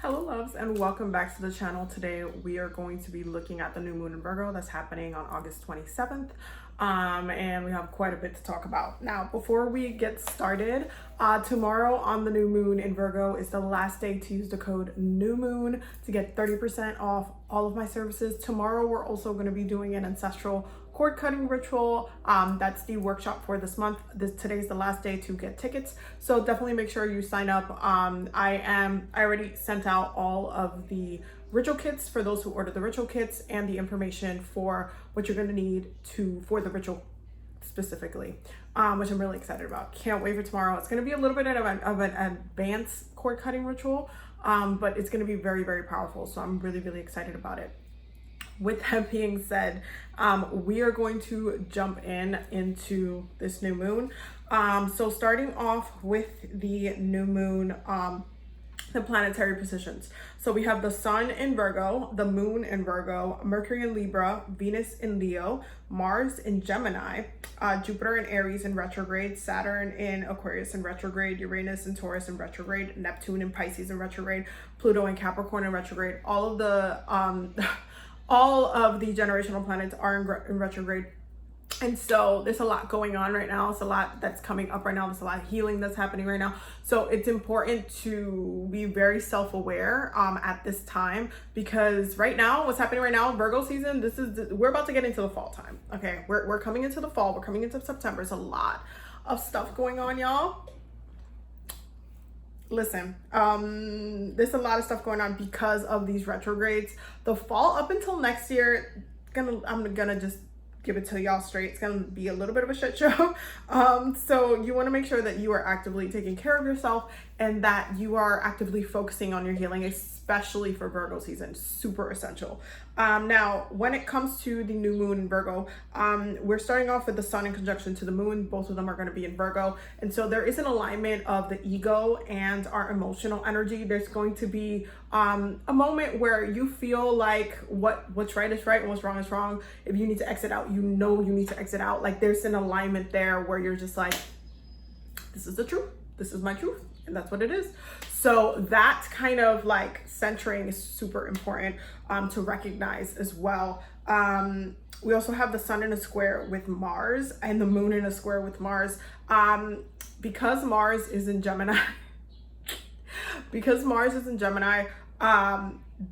Hello loves, and welcome back to the channel. Today we are going to be looking at the new moon in Virgo that's happening on August 27th, and we have quite a bit to talk about. Now before we get started, tomorrow on the new moon in Virgo is the last day to use the code new moon to get 30% off all of my services. Tomorrow we're also going to be doing an ancestral cord cutting ritual. That's the workshop for this month. Today's the last day to get tickets, so definitely make sure you sign up. I already sent out all of the ritual kits for those who ordered the ritual kits and the information for what you're going to need for the ritual specifically, which I'm really excited about. Can't wait for tomorrow. It's going to be a little bit of an advanced cord cutting ritual, but it's going to be very, very powerful, so I'm really, really excited about it. With that being said, we are going to jump into this new moon. So starting off with the new moon, the planetary positions. So we have the sun in Virgo, the moon in Virgo, Mercury in Libra, Venus in Leo, Mars in Gemini, Jupiter in Aries in retrograde, Saturn in Aquarius in retrograde, Uranus in Taurus in retrograde, Neptune in Pisces in retrograde, Pluto in Capricorn in retrograde. All of the generational planets are in retrograde. And so there's a lot going on right now. It's a lot that's coming up right now. There's a lot of healing that's happening right now. So it's important to be very self-aware at this time, because right now, what's happening right now, Virgo season, we're about to get into the fall time. Okay, we're coming into the fall. We're coming into September. There's a lot of stuff going on, y'all. Listen, there's a lot of stuff going on because of these retrogrades. The fall up until next year, I'm gonna just give it to y'all straight. It's gonna be a little bit of a shit show. So you want to make sure that you are actively taking care of yourself and that you are actively focusing on your healing, especially for Virgo season. Super essential. Now, when it comes to the new moon in Virgo, we're starting off with the sun in conjunction to the moon. Both of them are going to be in Virgo. And so there is an alignment of the ego and our emotional energy. There's going to be a moment where you feel like what's right is right and what's wrong is wrong. If you need to exit out, you know you need to exit out. Like there's an alignment there where you're just like, this is the truth. This is my truth. And that's what it is. So that kind of like centering is super important to recognize as well. We also have the sun in a square with Mars and the moon in a square with Mars. Because Mars is in Gemini,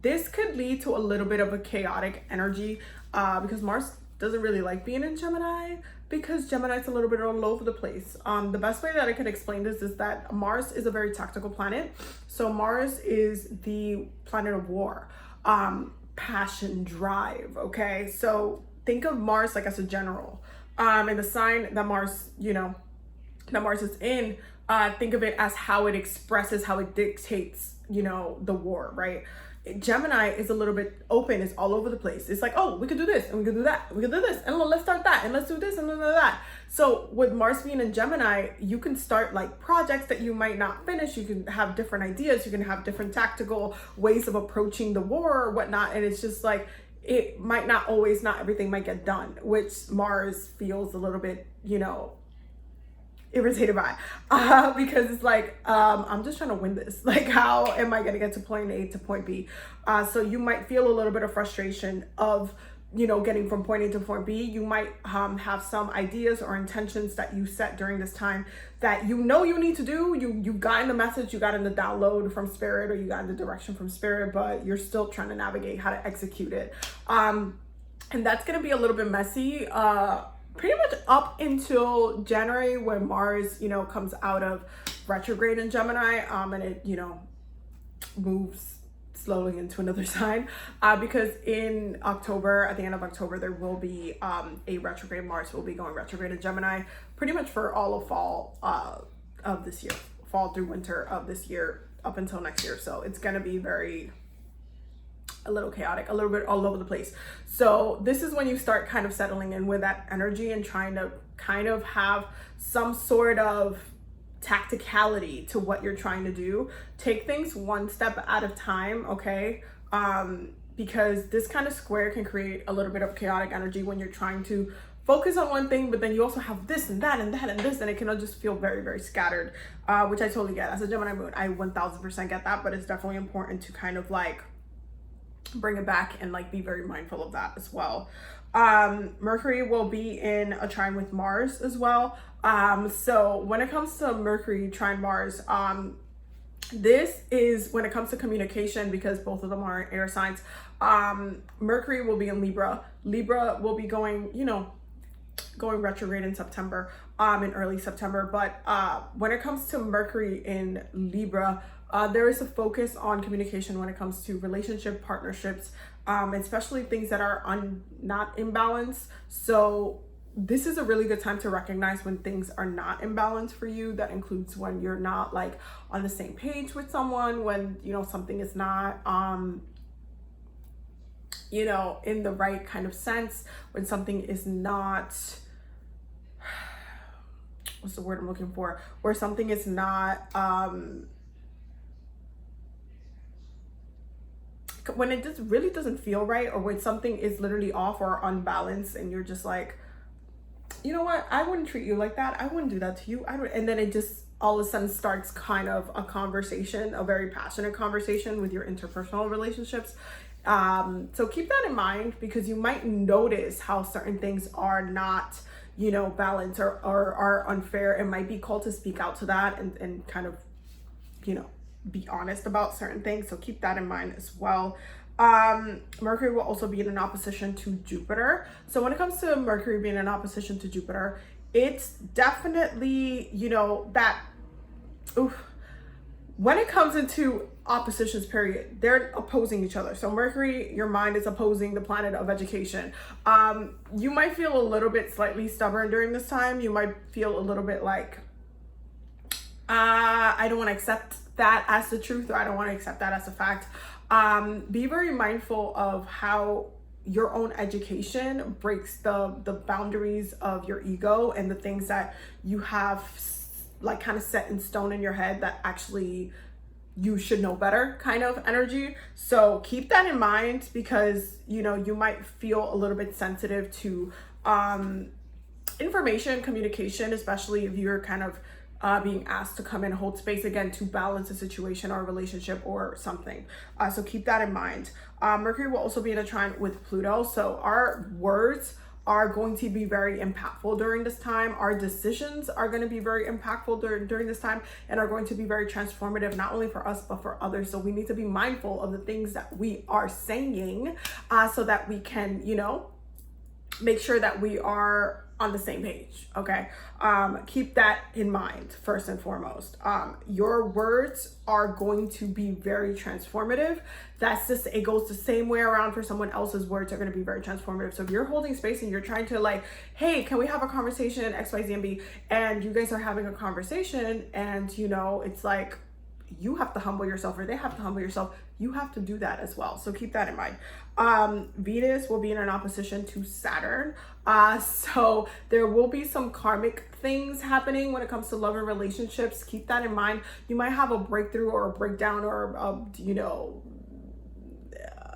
this could lead to a little bit of a chaotic energy because Mars doesn't really like being in Gemini, because Gemini's a little bit all over the place. The best way that I can explain this is that Mars is a very tactical planet. So Mars is the planet of war, passion, drive, okay? So think of Mars like as a general. And the sign that Mars is in, think of it as how it expresses, how it dictates, the war, right? Gemini is a little bit open, it's all over the place. It's like, oh, we could do this and we could do that, we could do this, and let's start that, and let's do this and that. So with Mars being in Gemini, you can start like projects that you might not finish. You can have different ideas, you can have different tactical ways of approaching the war or whatnot, and it's just like it might not everything might get done, which Mars feels a little bit, irritated by, because it's like, I'm just trying to win this. Like, how am I going to get to point A to point B? So you might feel a little bit of frustration of, getting from point A to point B. You might have some ideas or intentions that you set during this time that you need to do. You got in the message, you got in the download from spirit, or you got in the direction from spirit, but you're still trying to navigate how to execute it. And that's going to be a little bit messy. Pretty much up until January, when Mars, comes out of retrograde in Gemini, and it, moves slowly into another sign, because in October, at the end of October, there will be a retrograde. Mars will be going retrograde in Gemini pretty much for all of fall of this year, fall through winter of this year, up until next year. So it's going to be a little chaotic, a little bit all over the place. So this is when you start kind of settling in with that energy and trying to kind of have some sort of tacticality to what you're trying to do. Take things one step at a time, okay? Because this kind of square can create a little bit of chaotic energy when you're trying to focus on one thing, but then you also have this and that and that and this, and it can just feel very, very scattered, which I totally get. As a Gemini moon, I 1000% get that, but it's definitely important to kind of like bring it back and like be very mindful of that as well. Mercury will be in a trine with Mars as well. So when it comes to Mercury trine Mars, this is when it comes to communication, because both of them are air signs. Mercury will be in Libra. Libra will be going, you know, going retrograde in September, in early September. But when it comes to Mercury in Libra, there is a focus on communication when it comes to relationship, partnerships, especially things that are not in balance. So this is a really good time to recognize when things are not in balance for you. That includes when you're not like on the same page with someone, when, you know, something is not, you know, in the right kind of sense, when something is not, what's the word I'm looking for? Where something is not, when it just really doesn't feel right, or when something is literally off or unbalanced and you're just like, you know what, I wouldn't treat you like that, I wouldn't do that to you, and then it just all of a sudden starts kind of a conversation, a very passionate conversation with your interpersonal relationships. So keep that in mind, because you might notice how certain things are not, you know, balanced or are unfair. It might be called to speak out to that and kind of, you know, be honest about certain things. So keep that in mind as well. Mercury will also be in an opposition to Jupiter. So when it comes to Mercury being in opposition to Jupiter, it's definitely, you know, that, when it comes into oppositions, period, they're opposing each other. So Mercury, your mind is opposing the planet of education. You might feel a little bit slightly stubborn during this time. You might feel a little bit like, I don't want to accept that as the truth, or I don't want to accept that as a fact. Be very mindful of how your own education breaks the boundaries of your ego and the things that you have like kind of set in stone in your head that actually you should know better kind of energy. So keep that in mind, because, you know, you might feel a little bit sensitive to information, communication, especially if you're kind of being asked to come and hold space again to balance a situation or a relationship or something. So keep that in mind. Mercury will also be in a trine with Pluto. So our words are going to be very impactful during this time. Our decisions are going to be very impactful during this time, and are going to be very transformative, not only for us, but for others. So we need to be mindful of the things that we are saying, so that we can, you know, make sure that we are on the same page. Okay. Keep that in mind first and foremost. Your words are going to be very transformative. That's just, it goes the same way around for someone else's words are going to be very transformative. So if you're holding space and you're trying to like, hey, can we have a conversation, X, Y, Z, and B, and you guys are having a conversation, and, you know, it's like, you have to humble yourself, or they have to humble yourself. You have to do that as well. So keep that in mind. Venus will be in an opposition to Saturn. So there will be some karmic things happening when it comes to love and relationships. Keep that in mind. You might have a breakthrough or a breakdown, or, you know,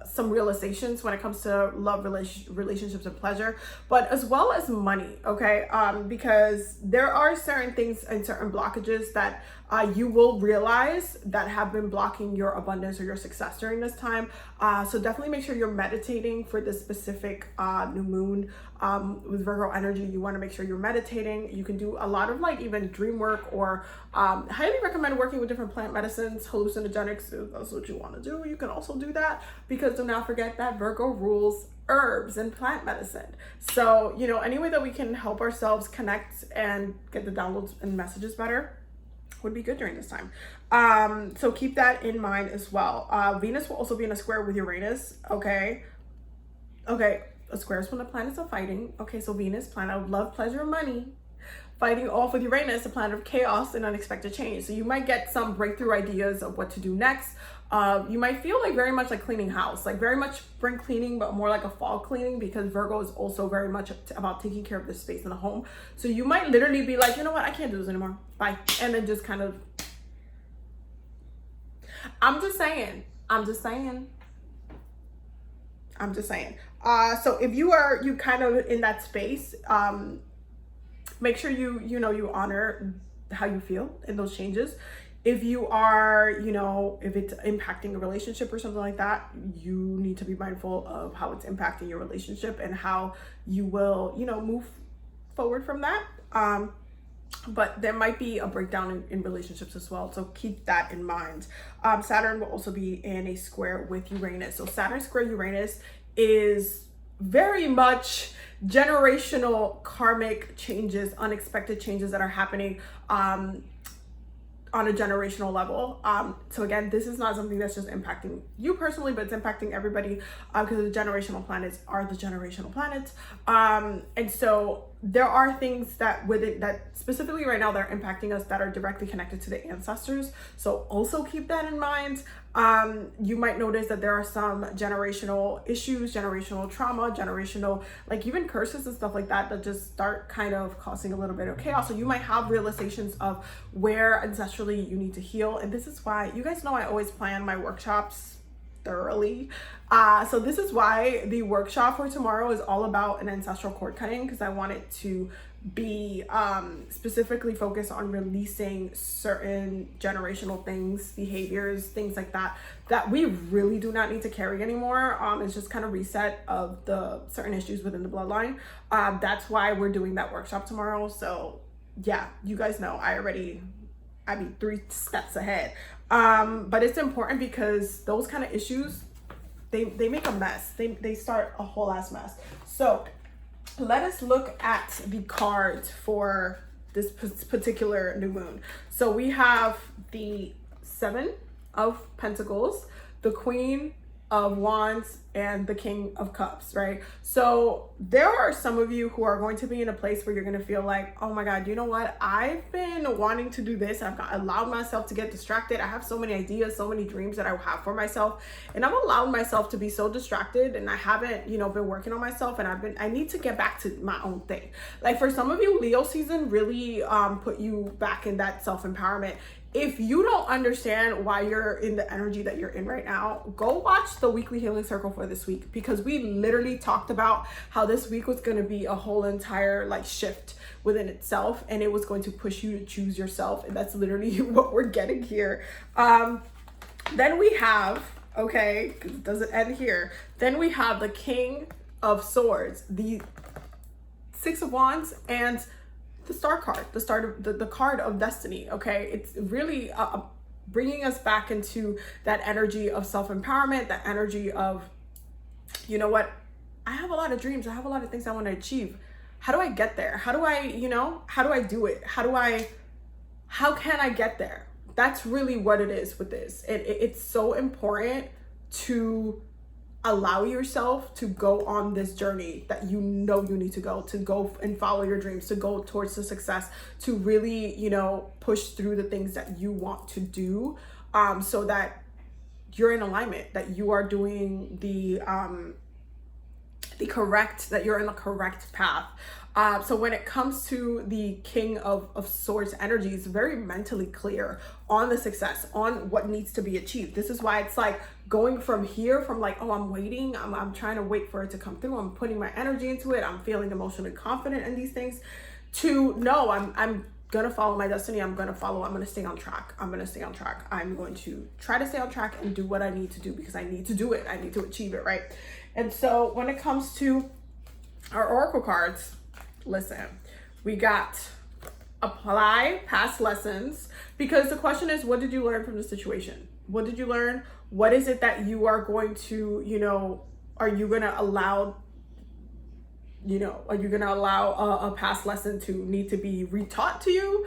some realizations when it comes to love, relationships, and pleasure, but as well as money. Okay. Because there are certain things and certain blockages that you will realize that have been blocking your abundance or your success during this time. So definitely make sure you're meditating for this specific new moon. With Virgo energy, you want to make sure you're meditating. You can do a lot of like even dream work, or highly recommend working with different plant medicines, hallucinogenics. If that's what you want to do, you can also do that, because do not forget that Virgo rules herbs and plant medicine. So, you know, any way that we can help ourselves connect and get the downloads and messages better would be good during this time. So keep that in mind as well. Venus will also be in a square with Uranus. Okay. A square is when the planets are fighting. Okay, so Venus, planet of love, pleasure, and money, fighting off with Uranus, the planet of chaos and unexpected change. So you might get some breakthrough ideas of what to do next. You might feel like very much like cleaning house, like very much spring cleaning, but more like a fall cleaning, because Virgo is also very much about taking care of the space in the home. So you might literally be like, you know what, I can't do this anymore. Bye. And then just kind of, I'm just saying. So if you kind of in that space, make sure you honor how you feel in those changes. If you are, if it's impacting a relationship or something like that, you need to be mindful of how it's impacting your relationship and how you will, move forward from that. But there might be a breakdown in relationships as well. So keep that in mind. Saturn will also be in a square with Uranus. So Saturn square Uranus is very much generational karmic changes, unexpected changes that are happening on a generational level. So again, this is not something that's just impacting you personally, but it's impacting everybody because the generational planets are the generational planets. And so there are things that that specifically right now that are impacting us that are directly connected to the ancestors. So also keep that in mind. You might notice that there are some generational issues, generational trauma, generational, like even curses and stuff like that, that just start kind of causing a little bit of chaos. So you might have realizations of where ancestrally you need to heal. And this is why, you guys know I always plan my workshops thoroughly. So this is why the workshop for tomorrow is all about an ancestral cord cutting, because I want it to be specifically focused on releasing certain generational things, behaviors, things like that, that we really do not need to carry anymore. It's just kind of reset of the certain issues within the bloodline. That's why we're doing that workshop tomorrow. So yeah, you guys know I'd be 3 steps ahead. But it's important because those kind of issues, they make a mess. They start a whole ass mess. So let us look at the cards for this particular new moon. So we have the 7 of Pentacles, the Queen of Wands, and the King of Cups, right? So there are some of you who are going to be in a place where you're going to feel like, oh my God, you know what? I've been wanting to do this. I've allowed myself to get distracted. I have so many ideas, so many dreams that I have for myself, and I've allowed myself to be so distracted, and I haven't, been working on myself, and I need to get back to my own thing. Like for some of you, Leo season really put you back in that self-empowerment. If you don't understand why you're in the energy that you're in right now, go watch the weekly healing circle for this week, because we literally talked about how this week was going to be a whole entire shift within itself, and it was going to push you to choose yourself. And that's literally what we're getting here. Then we have, okay, 'cause it doesn't end here. Then we have the King of Swords, the 6 of Wands, and the Star card, the card of destiny. Okay, it's really bringing us back into that energy of self-empowerment, that energy of, you know what, I have a lot of dreams, I have a lot of things I want to achieve. How do I get there? How do I, how do I do it? How can I get there? That's really what it is with this. It's so important to allow yourself to go on this journey that you need to go and follow your dreams, to go towards the success, to really, push through the things that you want to do, so that you're in alignment, that you are doing that you're in the correct path. So when it comes to the King of Swords energy, it's very mentally clear on the success, on what needs to be achieved. This is why it's like going from here, from oh, I'm waiting, I'm trying to wait for it to come through, I'm putting my energy into it, I'm feeling emotionally confident in these things, to no, I'm gonna follow my destiny, I'm gonna stay on track, I'm going to try to stay on track and do what I need to do, because I need to do it, I need to achieve it, right? And so when it comes to our oracle cards, listen, we got apply past lessons, because the question is, what did you learn from the situation? What did you learn? What is it that you are going to, are you going to allow a past lesson to need to be retaught to you?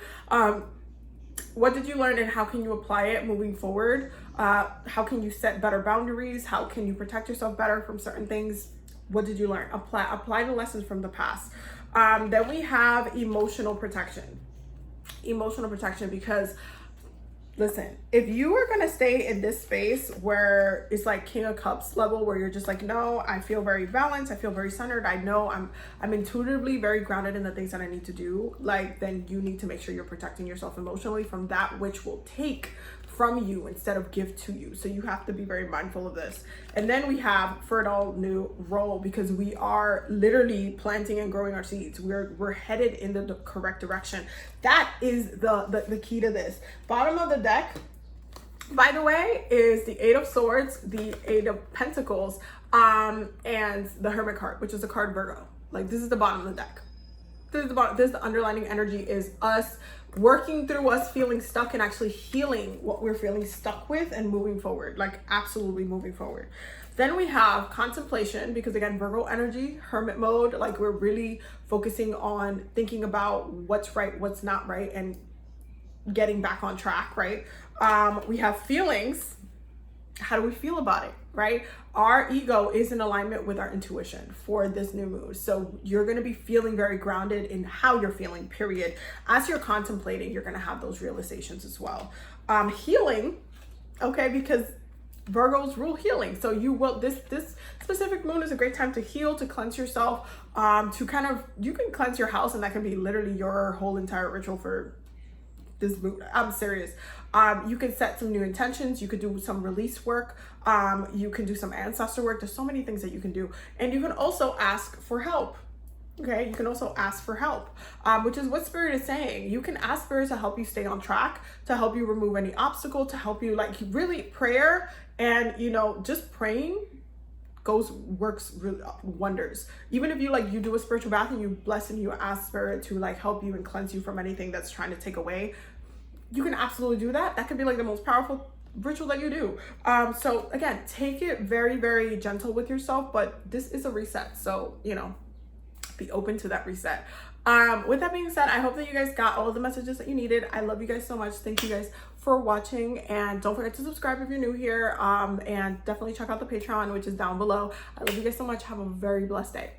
What did you learn, and how can you apply it moving forward? How can you set better boundaries? How can you protect yourself better from certain things? What did you learn? Apply the lessons from the past. Then we have emotional protection. Because listen, if you are going to stay in this space where it's like King of Cups level, where you're just like, no, I feel very balanced, I feel very centered, I know I'm intuitively very grounded in the things that I need to do, then you need to make sure you're protecting yourself emotionally from that which will take from you instead of give to you. So you have to be very mindful of this. And then we have fertile new role, because we are literally planting and growing our seeds. We're headed in the correct direction. That is the key to this. Bottom of the deck, by the way, is the Eight of Swords, the Eight of Pentacles, and the Hermit card, which is the card Virgo. Like, this is the bottom of the deck. This is the bottom. This is the underlining energy, is us working through us feeling stuck and actually healing what we're feeling stuck with and moving forward, like absolutely moving forward. Then we have contemplation, because again, Virgo energy, hermit mode, like we're really focusing on thinking about what's right, what's not right, and getting back on track, right? We have feelings. How do we feel about it, right? Our ego is in alignment with our intuition for this new moon. So you're going to be feeling very grounded in how you're feeling, period. As you're contemplating, you're going to have those realizations as well. Healing, okay, because Virgos rule healing. So you will, this specific moon is a great time to heal, to cleanse yourself, to kind of, you can cleanse your house, and that can be literally your whole entire ritual for this moon. I'm serious. You can set some new intentions. You could do some release work. You can do some ancestor work. There's so many things that you can do. And you can also ask for help. Okay, you can also ask for help, which is what Spirit is saying. You can ask Spirit to help you stay on track, to help you remove any obstacle, to help you, like, really prayer and, you know, just praying works really wonders. Even if you do a spiritual bath and you bless and you ask Spirit to like help you and cleanse you from anything that's trying to take away, you can absolutely do that. That could be like the most powerful ritual that you do. So again, take it very, very gentle with yourself, but this is a reset. So, you know, be open to that reset. With that being said, I hope that you guys got all of the messages that you needed. I love you guys so much. Thank you guys for watching, and don't forget to subscribe if you're new here, and definitely check out the Patreon, which is down below. I love you guys so much. Have a very blessed day.